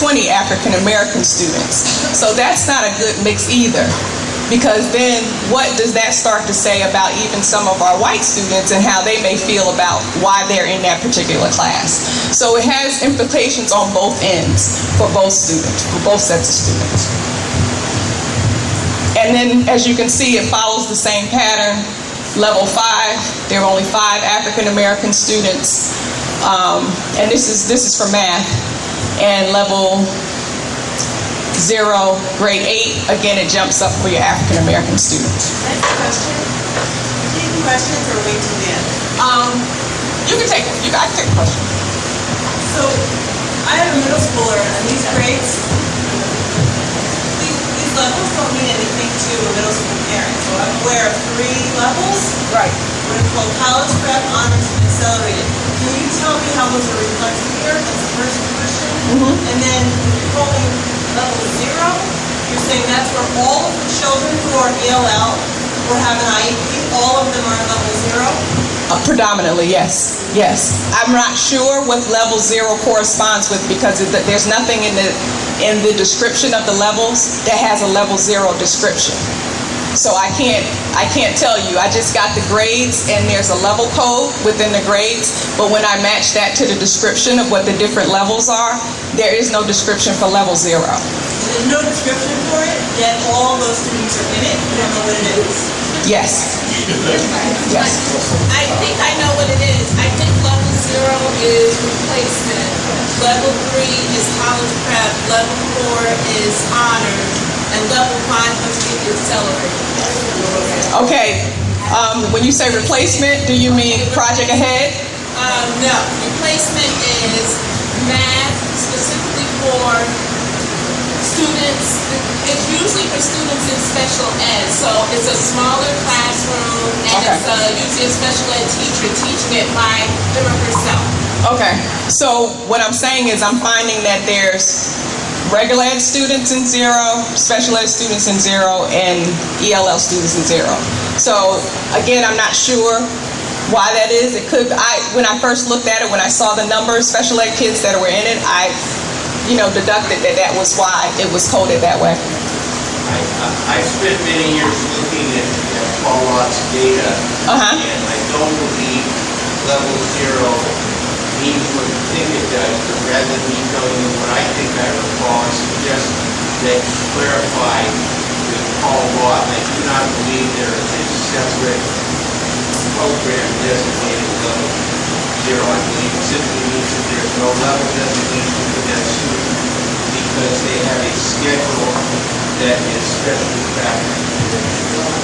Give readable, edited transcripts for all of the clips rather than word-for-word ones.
20 African American students. So that's not a good mix either, because then what does that start to say about even some of our white students and how they may feel about why they're in that particular class? So it has implications on both ends for both students, for both sets of students. And then, as you can see, it follows the same pattern. Level 5, there are only 5 African American students, and this is for math. And level 0, grade 8, again, it jumps up for your African American students. Next question. Any questions or wait till the end? You can take it. I can take a question. So, I have a middle schooler, and these grades, these levels don't mean anything to a middle school parent. So I'm aware of 3 levels. Right. What are called college prep, honors, and accelerated. Can you tell me how those are reflected here? That's the first question. Mm-hmm. And then calling level 0, you're saying that's where all of the children who are ELL or have an IEP, all of them are at level 0? Predominantly, yes. Yes. I'm not sure what level 0 corresponds with, because there's nothing in the description of the levels that has a level 0 description. So I can't tell you. I just got the grades, and there's a level code within the grades, but when I match that to the description of what the different levels are, there is no description for level 0. There's no description for it, yet all those students are in it. You don't know what it is. Yes. Yes. I think I know what it is. I think level 0 is replacement. Level 3 is college prep. Level 4 is honors. And level 5 must be accelerated. Okay. When you say replacement, do you mean project ahead? No. Replacement is math specifically for students. It's usually for students in special ed. So it's a smaller classroom, and Okay. it's usually a special ed teacher teaching it by him or herself. Okay. So what I'm saying is I'm finding that there's regular ed students in 0, special ed students in 0, and ELL students in 0. So again, I'm not sure why that is. It could. When I first looked at it, when I saw the number of special ed kids that were in it, I deducted that was why it was coded that way. I spent many years looking at Paul Lott's data, and I don't believe level 0 means what you think it does, but rather than me telling you what I think I recall, I suggest that you clarify with Paul Lott. I do not believe there is a separate program designated level 0. I believe it simply means that there's no level designation for that student because they have a schedule that is specially factored.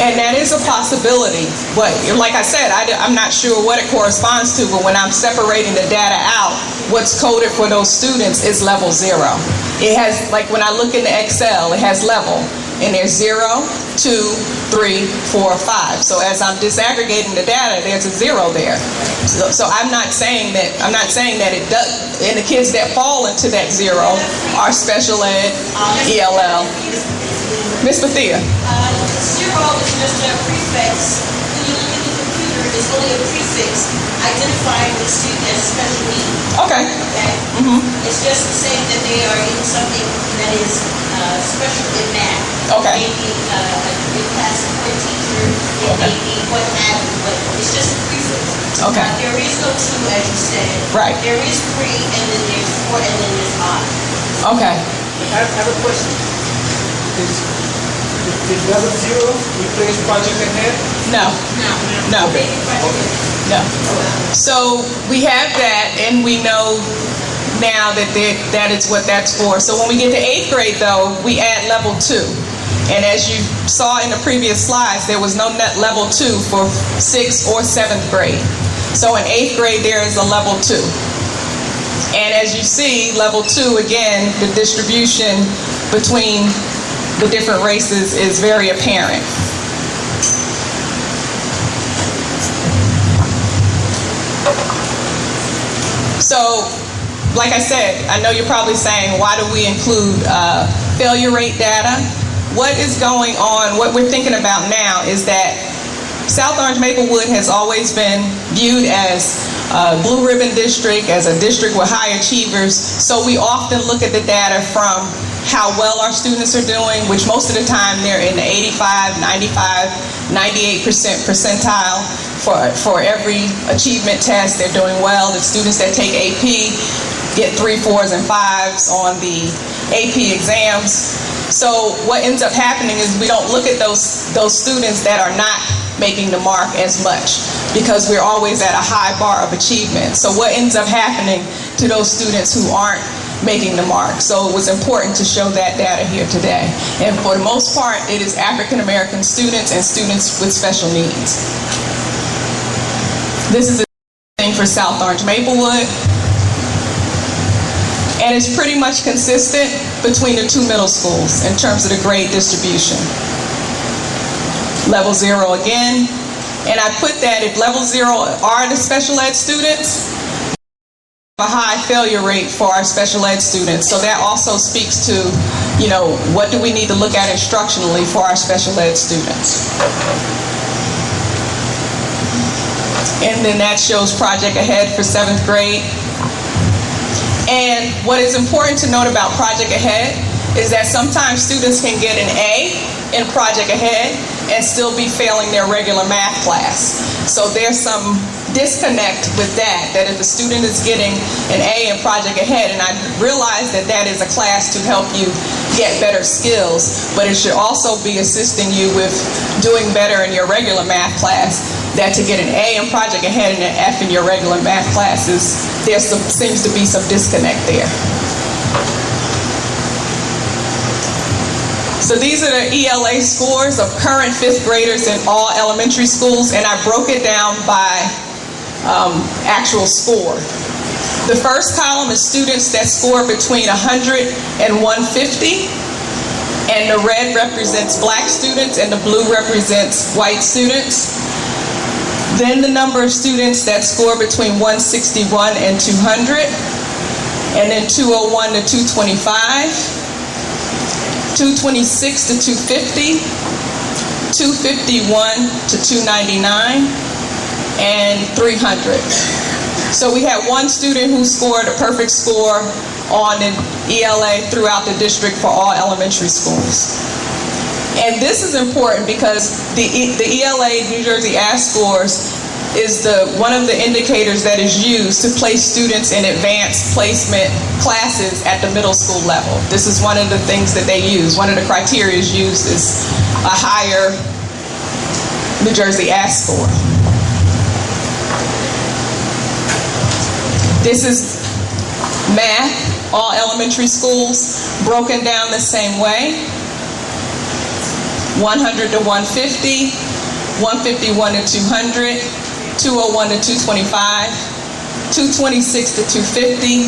And that is a possibility, but like I said, I'm not sure what it corresponds to, but when I'm separating the data out, what's coded for those students is level 0. It has, like when I look into Excel, it has level, and there's 0, 2, 3, 4, 5. So as I'm disaggregating the data, there's a 0 there. So I'm not saying that it does, and the kids that fall into that 0 are special ed, ELL. Ms. Bethia. 0 is just a prefix. When you look at the computer, it's only a prefix identifying the student as special needs. Okay. Okay? Mm-hmm. It's just saying that they are in something that is special in math. Okay. Maybe a class support teacher, it may be what have you, but it's just a prefix. Okay. There is no 2, as you said. Right. There is 3, and then there's 4, and then there's odd. Okay. I have a question. Did level 0 replace project ahead? No. No. No. So we have that, and we know now that that is what that's for. So when we get to 8th grade, though, we add level 2. And as you saw in the previous slides, there was no net level 2 for 6th or 7th grade. So in 8th grade, there is a level 2. And as you see, level 2, again, the distribution between the different races is very apparent. So, like I said, I know you're probably saying, why do we include failure rate data? What is going on, what we're thinking about now is that South Orange Maplewood has always been viewed as blue ribbon district, as a district with high achievers. So we often look at the data from how well our students are doing, which most of the time they're in the 85, 95, 98% percentile for every achievement test. They're doing well. The students that take AP get 3, 4s, and 5s on the AP exams. So what ends up happening is we don't look at those students that are not making the mark as much, because we're always at a high bar of achievement. So what ends up happening to those students who aren't making the mark? So it was important to show that data here today. And for the most part, it is African American students and students with special needs. This is the thing for South Orange Maplewood. And it's pretty much consistent between the two middle schools in terms of the grade distribution. Level 0 again. And I put that if level 0 are the special ed students, a high failure rate for our special ed students. So that also speaks to, what do we need to look at instructionally for our special ed students. And then that shows Project Ahead for 7th grade. And what is important to note about Project Ahead is that sometimes students can get an A in Project Ahead and still be failing their regular math class. So there's some disconnect with that if a student is getting an A in Project Ahead, and I realize that that is a class to help you get better skills, but it should also be assisting you with doing better in your regular math class, that to get an A in Project Ahead and an F in your regular math classes, seems to be some disconnect there. So these are the ELA scores of current 5th graders in all elementary schools, and I broke it down by actual score. The first column is students that score between 100 and 150, and the red represents black students and the blue represents white students. Then the number of students that score between 161 and 200, and then 201 to 225, 226 to 250, 251 to 299, and 300. So we had one student who scored a perfect score on an ELA throughout the district for all elementary schools. And this is important because the ELA New Jersey ASK scores is one of the indicators that is used to place students in advanced placement classes at the middle school level. This is one of the things that they use. One of the criteria used is a higher New Jersey ASK score. This is math, all elementary schools, broken down the same way. 100 to 150, 151 to 200, 201 to 225, 226 to 250,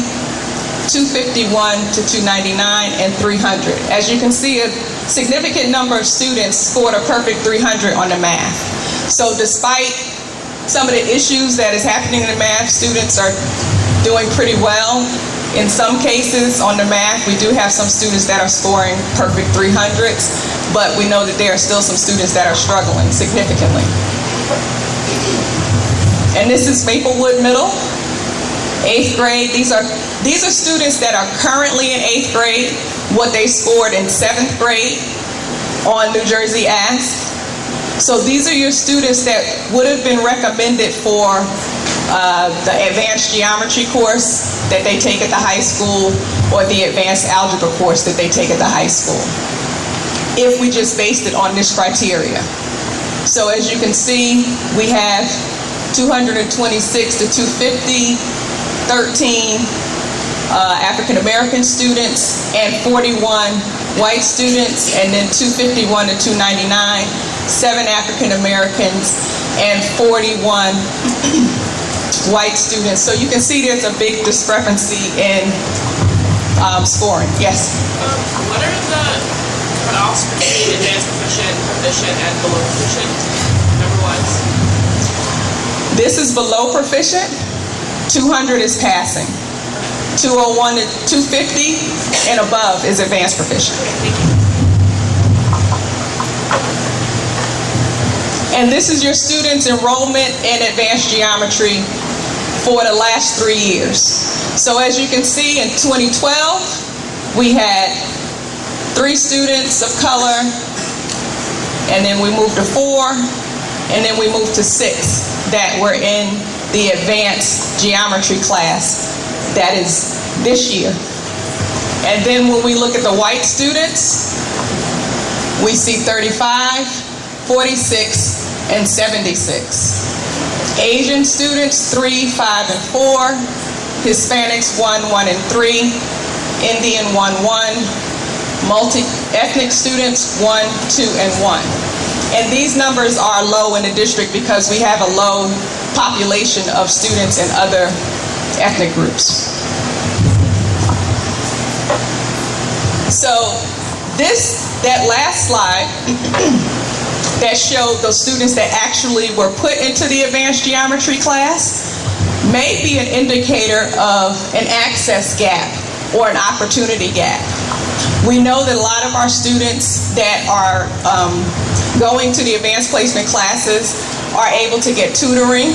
251 to 299, and 300. As you can see, a significant number of students scored a perfect 300 on the math. So despite some of the issues that is happening in the math, students are doing pretty well. In some cases on the math, we do have some students that are scoring perfect 300s, but we know that there are still some students that are struggling significantly. And this is Maplewood Middle, 8th grade. These are students that are currently in 8th grade, what they scored in 7th grade on New Jersey ASK. So these are your students that would have been recommended for the advanced geometry course that they take at the high school, or the advanced algebra course that they take at the high school, if we just based it on this criteria. So as you can see, we have 226 to 250, 13 African American students, and 41 white students, and then 251 to 299, 7 African Americans, and 41 white students. So you can see there's a big discrepancy in scoring. Yes? What are the cutoffs between advanced proficient, and below proficient, number-wise? This is below proficient. 200 is passing. 201 to 250 and above is advanced proficient. Okay, thank you. And this is your students' enrollment in advanced geometry for the last 3 years. So as you can see, in 2012, we had 3 students of color, and then we moved to 4, and then we moved to 6 that were in the advanced geometry class that is this year. And then when we look at the white students, we see 35, 46, and 76. Asian students, 3, 5, and 4. Hispanics, 1, 1, and 3. Indian, 1, 1. Multi-ethnic students, 1, 2, and 1. And these numbers are low in the district because we have a low population of students in other ethnic groups. So that last slide that showed those students that actually were put into the advanced geometry class may be an indicator of an access gap or an opportunity gap. We know that a lot of our students that are going to the advanced placement classes are able to get tutoring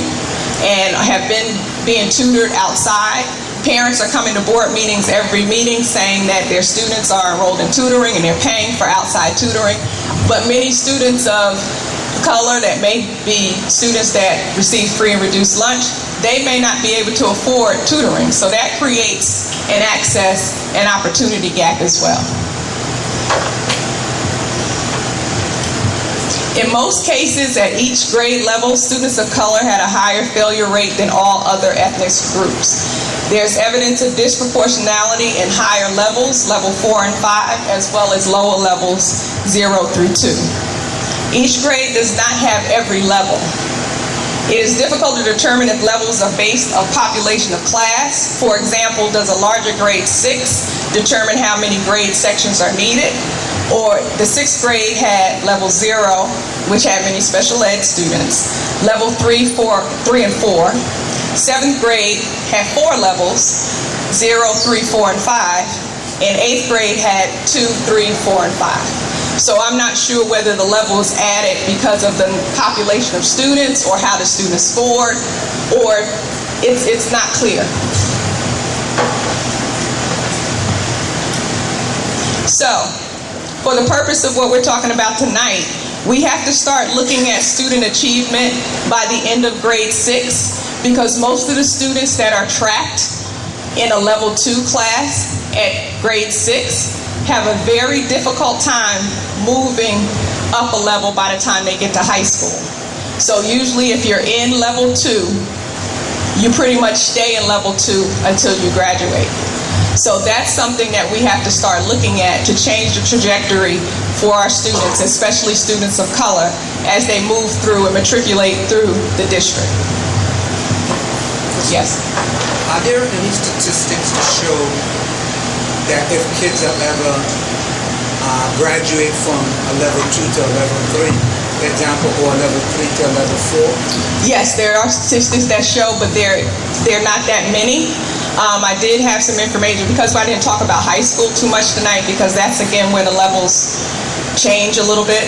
and have been being tutored outside. Parents are coming to board meetings every meeting saying that their students are enrolled in tutoring and they're paying for outside tutoring. But many students of color that may be students that receive free and reduced lunch, they may not be able to afford tutoring. So that creates an access and opportunity gap as well. In most cases, at each grade level, students of color had a higher failure rate than all other ethnic groups. There's evidence of disproportionality in higher levels, level 4 and 5, as well as lower levels 0 through 2. Each grade does not have every level. It is difficult to determine if levels are based on population of class. For example, does a larger grade 6 determine how many grade sections are needed? Or the 6th grade had level 0, which had many special ed students, level 3, 3, and 4. 7th grade had 4 levels, 0, 3, 4, and 5, and 8th grade had 2, 3, 4, and 5. So I'm not sure whether the level is added because of the population of students or how the students scored, or it's not clear. So, for the purpose of what we're talking about tonight, we have to start looking at student achievement by the end of grade 6, because most of the students that are tracked in a level 2 class at grade 6 have a very difficult time moving up a level by the time they get to high school. So usually if you're in level 2, you pretty much stay in level 2 until you graduate. So that's something that we have to start looking at to change the trajectory for our students, especially students of color, as they move through and matriculate through the district. Yes? Are there any statistics to show that if kids are ever graduate from a level 2 to a level 3, for example, or a level 3 to a level 4? Yes, there are statistics that show, but they're not that many. I did have some information, because I didn't talk about high school too much tonight, because that's again where the levels change a little bit.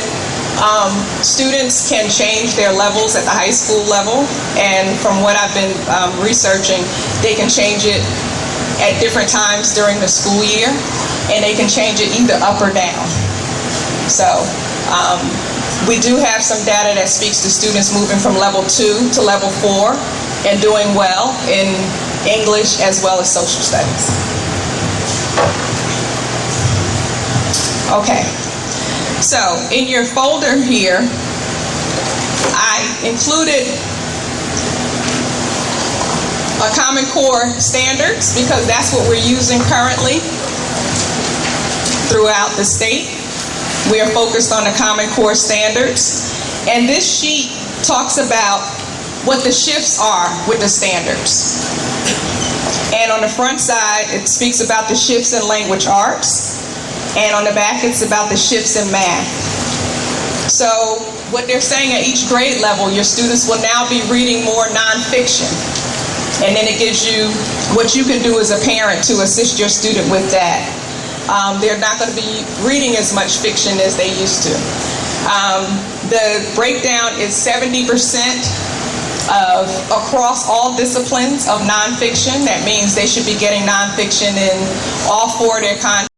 Students can change their levels at the high school level, and from what I've been researching, they can change it at different times during the school year, and they can change it either up or down. So we do have some data that speaks to students moving from level 2 to level 4 and doing well in English as well as social studies. Okay. So, in your folder here, I included a Common Core standards, because that's what we're using currently throughout the state. We are focused on the Common Core standards. And this sheet talks about what the shifts are with the standards. And on the front side, it speaks about the shifts in language arts. And on the back, it's about the shifts in math. So what they're saying at each grade level, your students will now be reading more nonfiction. And then it gives you what you can do as a parent to assist your student with that. They're not going to be reading as much fiction as they used to. The breakdown is 70% of across all disciplines of nonfiction. That means they should be getting nonfiction in all 4 of their content.